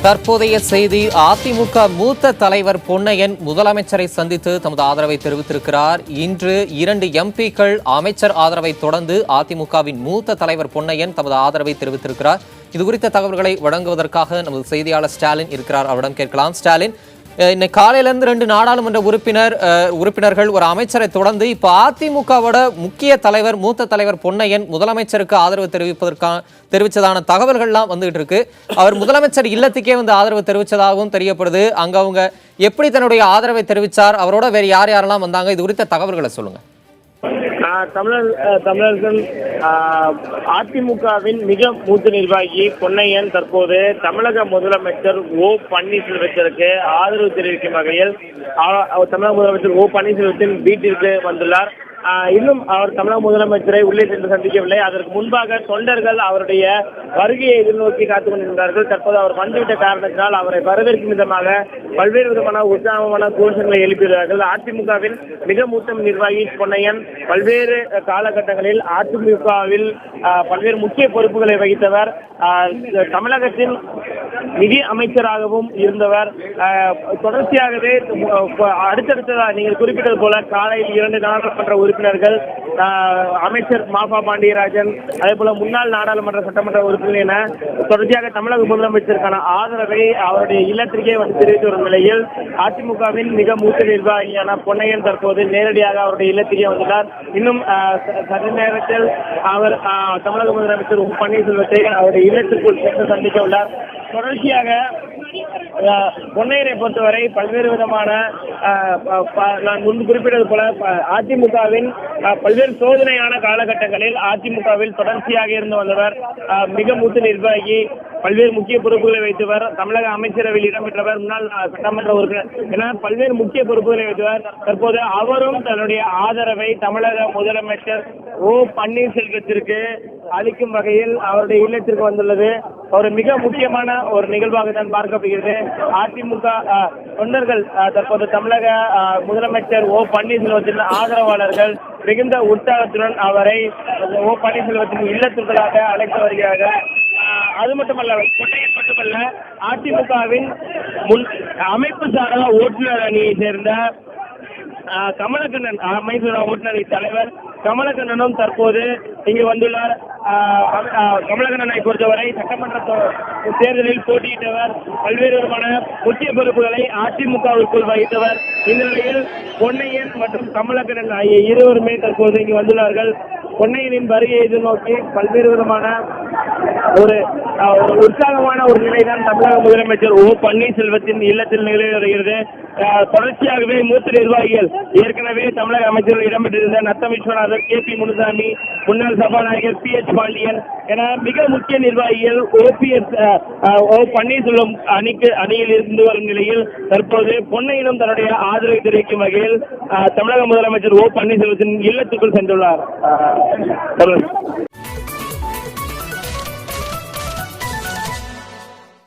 தற்போதைய செய்தி. அதிமுக மூத்த தலைவர் பொன்னையன் முதலமைச்சரை சந்தித்து தமது ஆதரவை தெரிவித்திருக்கிறார். இன்று 2 எம்பிக்கள் அமைச்சர் ஆதரவை தொடர்ந்து அதிமுகவின் மூத்த தலைவர் பொன்னையன் தமது ஆதரவை தெரிவித்திருக்கிறார். இதுகுறித்த தகவல்களை வழங்குவதற்காக நமது செய்தியாளர் ஸ்டாலின் இருக்கிறார். அவரிடம் கேட்கலாம். ஸ்டாலின், இன்னைக்கு காலையிலிருந்து 2 நாடாளுமன்ற உறுப்பினர்கள் ஒரு அமைச்சரை தொடர்ந்து இப்ப அதிமுகவோட முக்கிய தலைவர் மூத்த தலைவர் பொன்னையன் முதலமைச்சருக்கு ஆதரவு தெரிவிச்சதான தகவல்கள்லாம் வந்துகிட்டு இருக்கு. அவர் முதலமைச்சர் இல்லத்துக்கே வந்து ஆதரவு தெரிவிச்சதாகவும் தெரியப்படுது. அங்க அவங்க எப்படி தன்னுடைய ஆதரவை தெரிவிச்சார், அவரோட வேற யாரெல்லாம் வந்தாங்க, இது குறித்த தகவல்களை சொல்லுங்க. தமிழர்கள் அதிமுகவின் மிக மூத்த நிர்வாகி பொன்னையன் தற்போது தமிழக முதலமைச்சர் ஓ பன்னீர்செல்வத்திற்கு ஆதரவு தெரிவிக்கும் வகையில் தமிழக முதலமைச்சர் ஓ பன்னீர்செல்வத்தின் வீட்டிற்கு வந்துள்ளார். இன்னும் அவர் தமிழக முதலமைச்சரை உள்ளே சென்று சந்திக்கவில்லை. அதற்கு முன்பாக தொண்டர்கள் அவருடைய வருகையை எதிர்நோக்கி காத்துக் கொண்டிருந்தார்கள். தற்போது அவர் வந்துவிட்ட காரணத்தினால் அவரை வரவேற்கும் விதமாக பல்வேறு விதமான உற்சாகமான கோஷங்களை எழுப்பியுள்ளார்கள். அதிமுகவின் மிக மூத்த நிர்வாகி பொன்னையன் பல்வேறு காலகட்டங்களில் அதிமுகவில் பல்வேறு முக்கிய பொறுப்புகளை வகித்தவர். தமிழகத்தின் நிதி அமைச்சராகவும் இருந்தவர். தொடர்ச்சியாகவே அடுத்தடுத்ததாக நீங்கள் குறிப்பிட்டது போல காலையில் 2 நாடாளுமன்ற உறுப்பினர்கள், அமைச்சர் மாஃபா பாண்டியராஜன், அதே போல முன்னாள் நாடாளுமன்ற சட்டமன்ற உறுப்பினர் என தொடர்ச்சியாக தமிழக முதலமைச்சருக்கான ஆதரவை அவருடைய இல்லத்திற்கே வந்து தெரிவித்து வரும் நிலையில் அதிமுகவின் மிக மூத்த நிர்வாகியான பொன்னையன் தற்போது நேரடியாக அவருடைய இல்லத்திற்கே வந்துள்ளார். இன்னும் சற்று நேரத்தில் அவர் தமிழக முதலமைச்சர் பன்னீர்செல்வத்தை அவருடைய இல்லத்திற்குள் சென்று சந்திக்க உள்ளார். தொடர்ச்சியாக பொன்னையனை பொறுத்தவரை பல்வேறு விதமான நான் முன்பு குறிப்பிட்டது போல அதிமுகவின் பல்வேறு சோதனையான காலகட்டங்களில் அதிமுகவில் தொடர்ச்சியாக இருந்து வந்தவர். மிக மூத்த நிர்வாகி, பல்வேறு முக்கிய பொறுப்புகளை வைத்தவர், தமிழக அமைச்சரவையில் இடம்பெற்றவர், முன்னாள் சட்டமன்ற உறுப்பினர் என பல்வேறு முக்கிய பொறுப்புகளை வைத்தவர். தற்போது அவரும் தன்னுடைய ஆதரவை தமிழக முதலமைச்சர் ஓ பன்னீர்செல்வத்திற்கு அளிக்கும் வகையில் அவருடைய இல்லத்திற்கு வந்துள்ளது. ஒரு மிக முக்கியமான ஒரு நிகழ்வாக தான் பார்க்கப்படுகிறது. அதிமுக தொண்டர்கள் தற்போது தமிழக முதலமைச்சர் ஓ பன்னீர்செல்வத்தின் ஆதரவாளர்கள் மிகுந்த உற்சாகத்துடன் அவரை ஓ பன்னீர்செல்வத்தின் இல்லத்திற்களாக அழைத்து வருகிறார்கள். அது மட்டுமல்ல, பொன்னையன் மட்டுமல்ல, அதிமுகவின் அமைப்பு சாரா ஓட்டுநர் அணியை சேர்ந்த கமலக்கண்ணன், அமைச்சர் ஓட்டுநர் தலைவர் கமலக்கண்ணனும் தற்போது இங்கு வந்துள்ளார். கமலக்கண்ணனை பொறுத்தவரை சட்டமன்ற தேர்தலில் போட்டியிட்டவர், பல்வேறு விதமான முக்கிய பொறுப்புகளை அதிமுகவிற்குள் வகித்தவர். இந்த நிலையில் பொன்னையன் மற்றும் கமலக்கண்ணன் ஆகிய இருவருமே தற்போது இங்கு வந்துள்ளார்கள். பொன்னையனின் வருகையை எதிர்நோக்கி பல்வேறு விதமான ஒரு உற்சாகமான ஒரு நிலைதான் தமிழக முதலமைச்சர் ஓ பன்னீர்செல்வத்தின் இல்லத்தில் நிலவி வருகிறது. தொடர்ச்சியாகவே மூத்த நிர்வாகிகள் ஏற்கனவே தமிழக அமைச்சர்கள் இடம்பெற்றிருந்த நத்தம் விஸ்வநாதன், KP முனுசாமி, முன்னாள் சபாநாயகர் PH பாண்டியன் என மிக முக்கிய நிர்வாகிகள் ஓ பன்னீர்செல்வம் அணியில் இருந்து வரும் நிலையில் தற்போது பொன்னையனும் தன்னுடைய ஆதரவை தெரிவிக்கும் வகையில் தமிழக முதலமைச்சர் ஓ பன்னீர்செல்வத்தின் இல்லத்துக்குள் சென்றுள்ளார்.